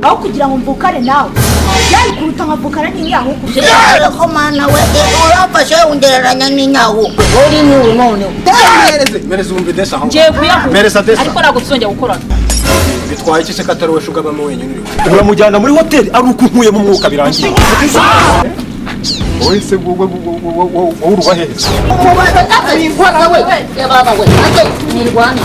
aho kugira ngo mvukane nawe yari kuruta nkavukana n'inyahuku ko mana we urafashe undereranya n'inyahuku uri none mereza umbi desa aho ngiye kuyaho mereza desa ariko ntabwo tuzongera gukorana bitwaye iki se katari we shuga bamwe wenyine uramujyana muri hoteli ari uko nkuye mu mwuka birangiye wowe se wowe uruba heza umubaza ari nkora we yababa we ate nirwana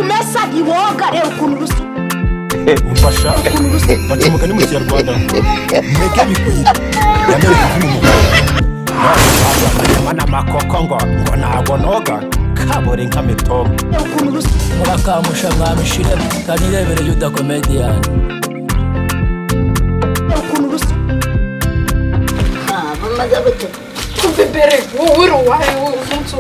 mesa iwoga rero ukuntu rusa umfasha bacomoka ni mu Kinyarwanda mweke bikwira yamere kuvuga mana makoko ngo ntabwo noga kabore nka metomo ukuntu rusa murakamusha mwamishire kanirebere yuda comedian ukuntu rusa bamaze bute kubebere wowe ruwahe umunsi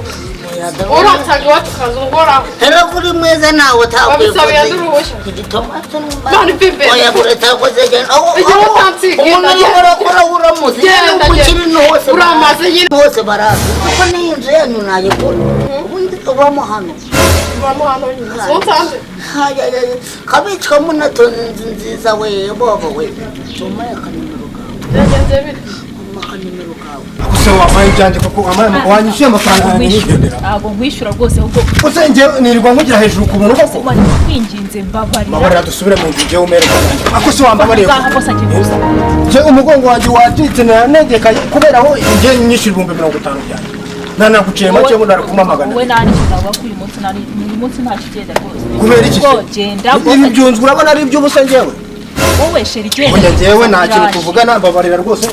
urataga watukazongora hera kuri mweze nawe takwe babisabiye duruhusha igitomato bani bebere oya kureta ko zegena ijoro tansi genda kora uramuzi genda ukiri no hose uramaze nyine hose barazi kuko ni inzu yanyu naje kora ubundi ubamo hano nyine sonsanze haya kabicwa munato nziza we bobo we tumaye kanimero kawe yagenze bite makanimero kawe se wamaye cyane kuko wanyishyuye amafaranga nkwishyura ntabwo nkwishyura rwose ahubwo use nge nirirwa nkugira hejuru ku buntu koko kwinginze mbabarira mabarira dusubire mu nzu umereka ako se wambabariye je umugongo wanjye wacitse nanegeka kubera aho nge nyishira 50 byanjye nanaguciye make ngo ndarakumamagana wowe nani kizavuga ko uyu munsi nta kigenda rwose kubera iki genda ibi byunzwe urabona ari iby'ubusa ngewe wowe sheri genda oya ngewe nta kintu tuvugana mbabarira rwose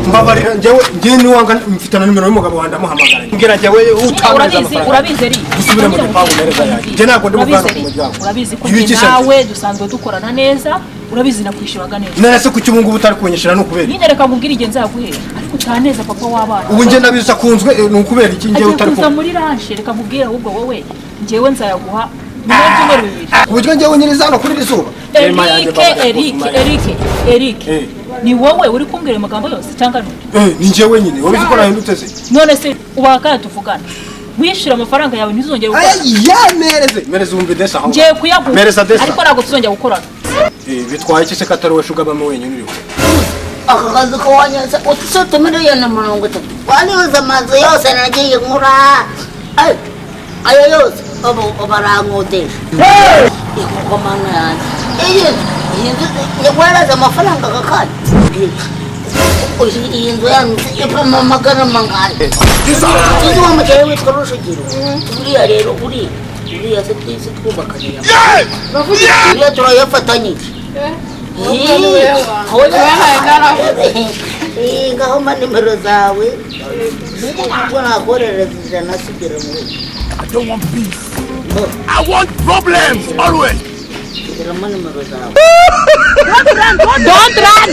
mbabarira ngewe niwanga mfitana nimero y'umugabo wanjye amuhamagara ngira ngewe utamuriza amafaranga urabizi eri dusubire mu gipangu neza yanjye nge ntabwo ndi buvana ku muryango urabizi ko nawe dusanzwe dukorana neza urabizi nakwishyuraga neza nese kuki ubu ngubu utari kunyishira ni ukubera nyine reka nkubwire igihe nzaguhera ariko utaneza papa w'abana ubu nge nabiza kunzwe ni ukubera iki ngewe utari kuza muri ranche reka nkubwire ahubwo wowe ngewe nzayaguha nyuma y'ibyumweru bibiri uburyo ngewe nyiriza hano kuri iri zuba Eric ni wowe uri kumbwira amagambo yose cyangwa ni ngewe nyine wabizi ko nahindutse se none se ubaka tuvugana wishyura amafaranga yawe ntizongere gukora mereza umbi desa aho ngiye kuyaguha mereza desa ariko ntabwo tuzongera gukorana bitwaye iki se katari we shuga bamwe wenyine uriho aka kazi ko wanyanza utisota miliyoni 30 waniuza amazu yose nagiye nkura ayo yose barankodesha ikuko mana yanjye nyagwaraza amafaranga kakandi iyi nzu yanyu ipama amagana mangana uzi wa mukere witwa Rushugiro uriya rero uriya se twese twubakaniye uriya turayafatanyije ngaho mba nimero zawe ubwo nakorereza ijana sigera muri I don't want peace. I want problems always. sigera nimero zawe don't run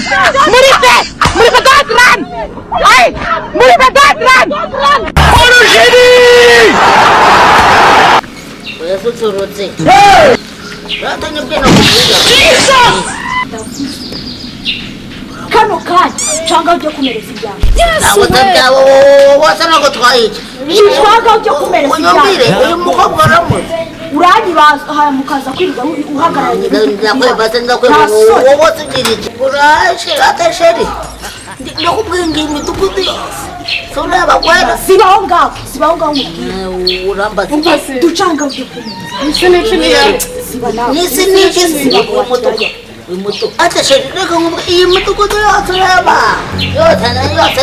Muripe don't run hey Muripe don't run Olushidi! oya suturutse ratanye bwena kuvuga kano kanya cyangwa ujye kumereza ijambo ntabwo tabyawe wose ntabwo twayiki cyangwa ujye kumereza ijambo uyu mukobwa aramutse uranyibaha mukaza kwiga uhagarariye wowe wose ugira iki urashira atasheri ndakubwinga imidugudu yose tureba gwera sibaho ngaho urambaza ducanga ujye kumereza nisi nisi umutuku atasheri reka nkubwe iyi midugudu yose ureba yose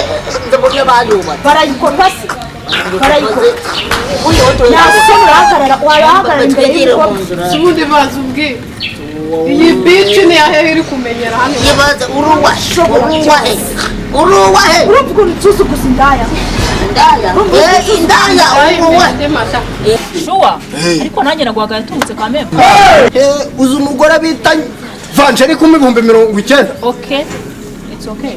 ndabona bayubatse barayikora se urahagarara wahagarara imbere y'uko ubundi bazi ubwira iyi bici ni yahehe iri kumenyera hano yibaze uruwahe uruvuga urutuzuguza indaya shuwa ariko nanjye naguhaga yaturutse kamembe uzi umugore bita Vanjeri ku 90,000 okay it's okay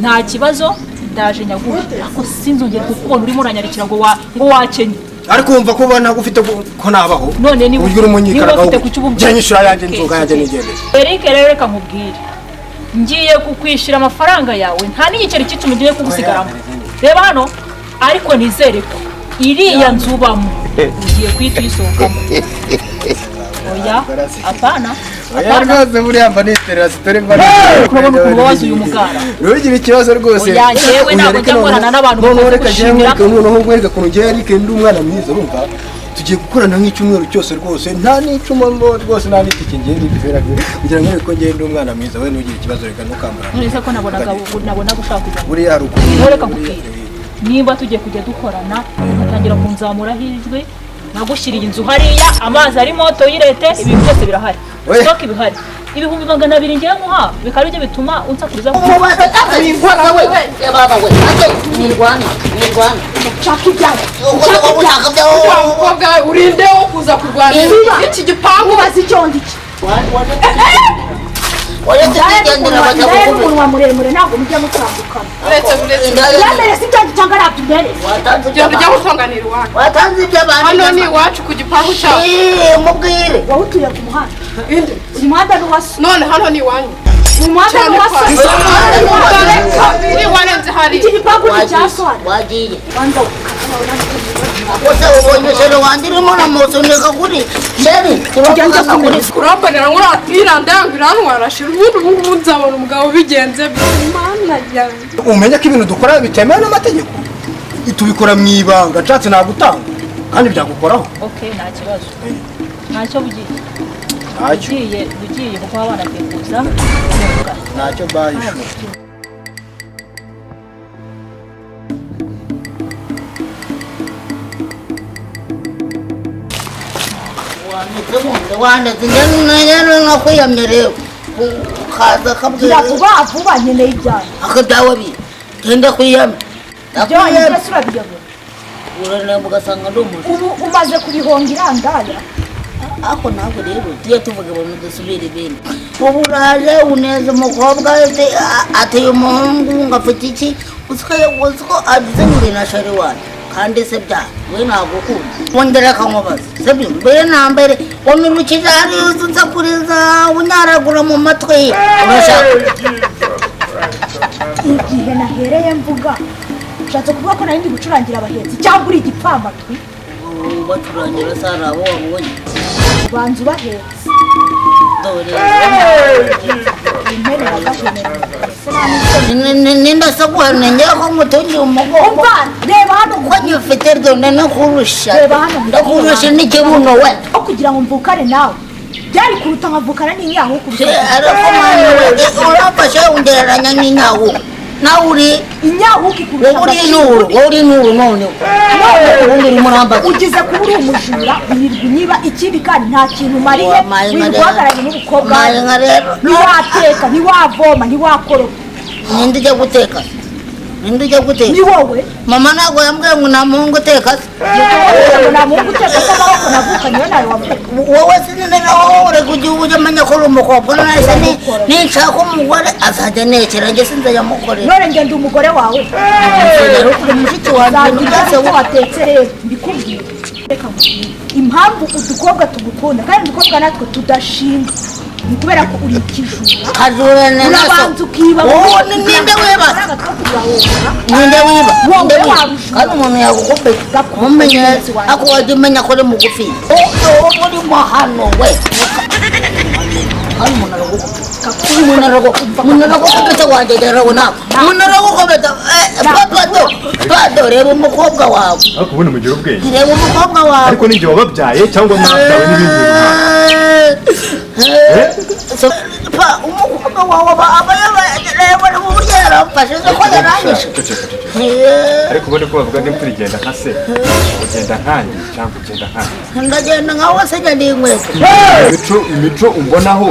nta kibazo ndaje nyaguha ako sinzongera kukubona urimo uranyarikira ngo wakenye ariko wumva ko ubona ufite ko nabaho none ni uburyo umunyikara gaho jyanyishura yanjye nzoga yanjye nigende Eric rero reka nkubwire ngiye kukwishira amafaranga yawe nta n'igiceri cy'icumi ngiye kugusigaramo reba hano ariko nizere ko iriya nzu ubamo ugiye kwita uyisohokamo. Oya apana rwose buriya mba niterera sitori mba kurabona ukuntu wabaza uyu mugara. ntugire ikibazo rwose. Oya njyewe ntabwo njya nkorana n'abantu noneho gushimira. noneho nkwereka ukuntu ngewe ariko ndi umwana mwiza urumva tugiye gukorana nk'icyumweru cyose rwose nta n'icuma rwose nta n'itike ngewe n'igifera kugira ngo ko ngewe ndi umwana mwiza we ntugire ikibazo reka ntukambara. Nurese ko nabonaga gushaka kujya buriya hari ukuntu reka nkubwire niba tugiye kujya dukorana ugatangira kunzamuraho ijwi nagushyiriye inzu hariya amazi arimo toyirete ibintu byose birahari stock ibihari ibihumbi 200 ngiye muha bikaba byo bituma unsakuriza umubaza akazikora we baba we nirwana chaka ibyawe ushaka byawe umukobwa urinde wo kuza kurwana iki gipangu bazicyondi oya tugendera bajya kukunwa muremure ntabwo mujya mutandukana uretse yamere si cyo cyangwa arabyere genda ujya gutonganira iwacu watanze iby'abandi hano ni iwacu ku gipangu cyawe mubwire wowe utuye ku muhanda uyu muhanda ni uwase none hano ni iwanyu uyu muhanda ni uwase ni warenze hari iki gipangu ni cya swana wagiye wanza Wose ubonye sheri wanjye urimo namusunika kuri sheri tugenda kuri kurambonera ngo atira ndangu irantwara sheri ubu nzabona umugabo bigenze mana yanjye umenya ko ibintu dukora bitemewe n'amategeko tubikora mu ibanga nshatse nagutanga kandi byagukoraho. okay nta kibazo ntacyo bugiye ntacyo bugiye kuko abana bekuza ntacyo bayishu wanda zinjye nakwiyamye rero ukaza akabwira vuba nkeneye ibyanyu akabyawe bi genda kwiyamye ibyanyu byose urabiyobora urareba ugasanga ndi umuntu ubu umaze kubihonga irangaya ako ntabwo rero tujye tuvuga ibintu dusubira ibindi ubu uraje uneza umukobwa ateye umuhungu ngo afite iki uziko agize muri na shari wanjye kandi se bya we ntabwo ukunda wongera akankubaza se byo mbere na mbere wamurukije hariya uza kuriza unyaragura mu matwi urashaka igihe nahereye mvuga ushatse kuvuga ko nari ndi gucurangira abahetsi cyangwa uri igipfamatwi bacurangira sara abo wabonye banza ubahetse dore intebe bagakenera nindasaguhana njyewe ko ngutungiye umugongo umva reba hano ko nyifite rwanda nakurusha Reba hano ndakurusha n'ikibuno we aho kugira ngo mvukane nawe byari kuruta nkavukana n'inyaho kurusha ariko mani we urafashe ungereranya n'inyahu nawe uri inyaho kikurusha wowe uri nuru noneho ubundi uri murambaga ugize kuba uri umujura wirirwa unyiba ikindi kandi nta kintu umariye wirirwa uhagararanye n'umukobwa ntiwateka ntiwavoma ntiwakoropa ninde ujya guteka ninde ujya guteka ni wowe mama ntabwo yambwiye ngo nta muhungu uteka se ngo nta muhungu uteka se amaboko navukanye we nawe wavuga wowe sininde nawe uri kugira ujya umenya ko uri umukobwa nahise ninshaka umugore azajya nekera njye sinzajya mukorera none ngenda umugore wawe uri mushiki wanjye byose watetse rero mbikubwire impamvu udukobwa tugukunda kandi udukobwa natwe tudashinga ni kubera ko uri ikijura kajura neza urabanza ukiba wowe ninde wiba ninde wiba wowe kandi warusha umuntu yagukopera umumenye ako wajya umenya ko uri mugufi wowe urimo hano we hano umuntu aragukopeta wajyagera we nawe umuntu aragukopeta pado reba umukobwa wawe ariko ubundi mugira ubwenge reba umukobwa wawe ariko ninjye wababyaye cyangwa mwabyawe n'ibindi umukobwa wawe aba yabareba mu buryo yaramfashe ko yaranyishe ariko ubona ko bavuga ngo imvura igenda nka se ugenda nkanjye cyangwa ugenda nkanjye ndagenda nka wose njya inkweto imico umbonaho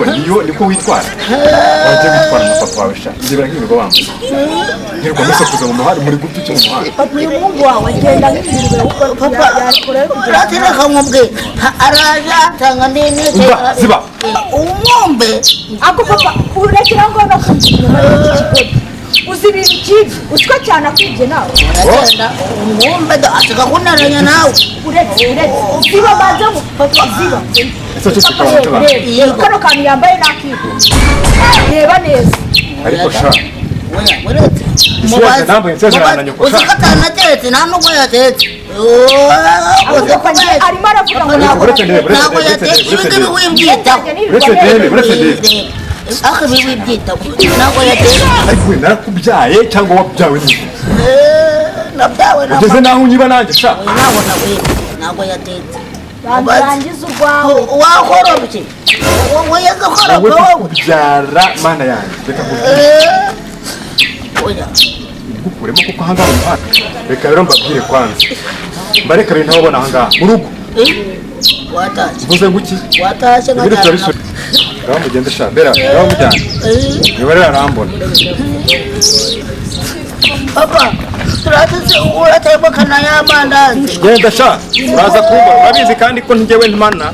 niko witwara wajya witwara na papa wawe sha ndibera nk'imigo wambaye ntirwa musakuza mu muhanda muri gupfa icyo mu muhanda uyu muhungu wawe agenda nk'ibintu papa uratereka nkubwe araje atanga n'intege ziba umwombe ako papa urekera ngo no kumva uzi ibintu kibi uswa cyane akwibye nawe aragenda umwombe ashaka kunaranya nawe uretse ziba banze ngo papa ziba ese cyo kikaba kano kantu yambaye nakigo reba neza ariko sha uretse nambaye nsezerana na nyoko uzi ko atanatetse nta nubwo yatetse arimo aravuga ngo ntabwo yatetse ibingibi wibyitaho aho ibi wibyitaho ntabwo yatetse ariko wenda narakubyaye cyangwa wabyawe n'iki nabyawe ugeze naho unyiba nanjye sha ntabwo yatetse bangiza urwawe wakorobye wowe yazakorobye wowe wowe kubyara mana yanjye reka ngukuremo kuko ahangaha umuhanda reka rero mbabwire kwanza mbareka rero ntababona ahangaha mu rugo watashye uvuze nguki watashye ibintu turabisura ngaho mugende sha mbera ngaho mujyane niba rero arambona papa turatse uratayibokana y'amandazi genda sha uraza kumva urabizi kandi ko njyewe ntimana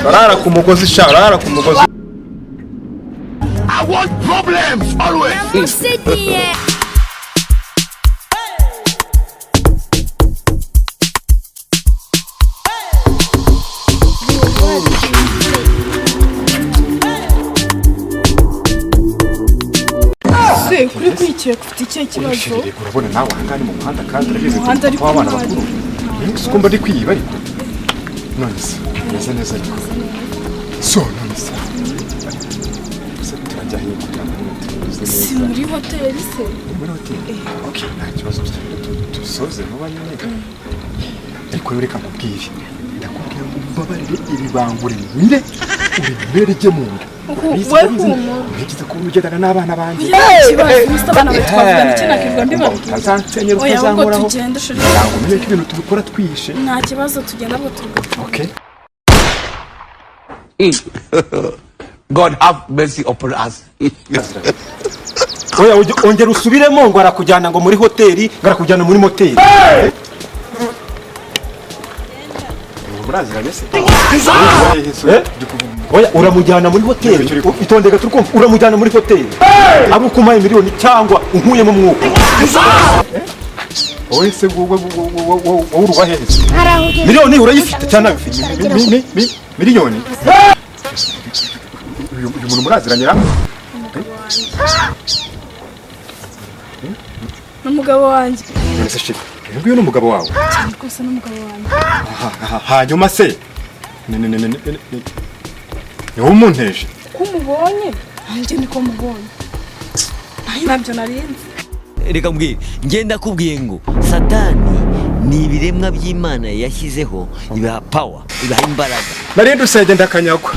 urara ku mugozi sha urara ku mugozi I want problems always. kuri kwikira ufite ikihe kibazo urabona nawe ahangaha ni mu muhanda kandi urabizi Umuhanda ariko ko abana nabi. bakuru siko mba ndi kwiba ariko none se meze neza ariko so none se turajya hirya kugira ngo si muri hoteli se muri hoteli okay nta kibazo dusoze vuba nyine ariko rero reka mubwire ndakubwira ngo mbabarire iri bangure nyire uri rye mu nda ntigize ko ugendana n'abana banjye abana batwavugana iki nakirwa mbibabwira utazansenyera oya ahubwo utazankoraho tugenda shuri ntabwo umenye ko ibintu tubikora twihishe nta kibazo tugenda ngo tugaruke okay God have mercy upon us. oya ongera usubiremo ngo arakujyana ngo muri hoteli ngo arakujyana muri moteli muraziranye se oya uramujyana muri hoteli itondeka turukumva uramujyana muri hoteli abo ukumaye miliyoni cyangwa unkuyemo umwuka wowe se wowe uruba heza miliyoni urayifite cyane abifite miliyoni uyu muntu muraziranye ra n'umugabo wanjye none se shit uyu ni umugabo wawe cyane rwose n'umugabo wanjye hanyuma se ni wowe umunteje ko umubonye nanjye niko mubonye ntabyo narinzi reka mbwira ngenda kubwiye ngo satani ni ibiremwa by'Imana yashyizeho ibaha power ibaha imbaraga narindi usenge ndakanyagwa